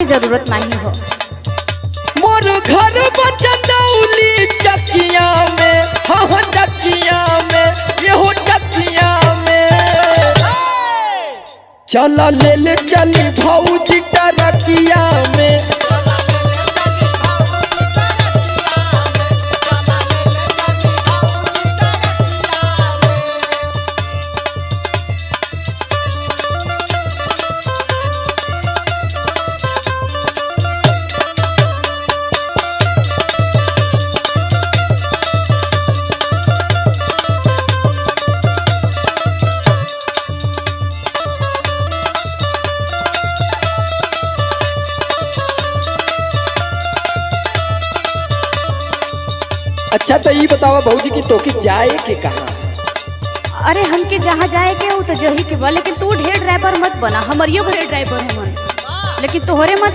जरूरत नहीं हो। मोर घर बचंदौली चकिया में, हाँ चकिया में, ये चकिया में चला ले ले चली भौजी टरकिया में। अच्छा तो ये बतावा भौजी की तोके जाए के कहाँ? अरे हमके जहाँ जाए के हो तो जही के बा, लेकिन तू ढेर ड्राइवर मत बना, हमारियो घरे ड्राइवर है मन, लेकिन तोहरे मत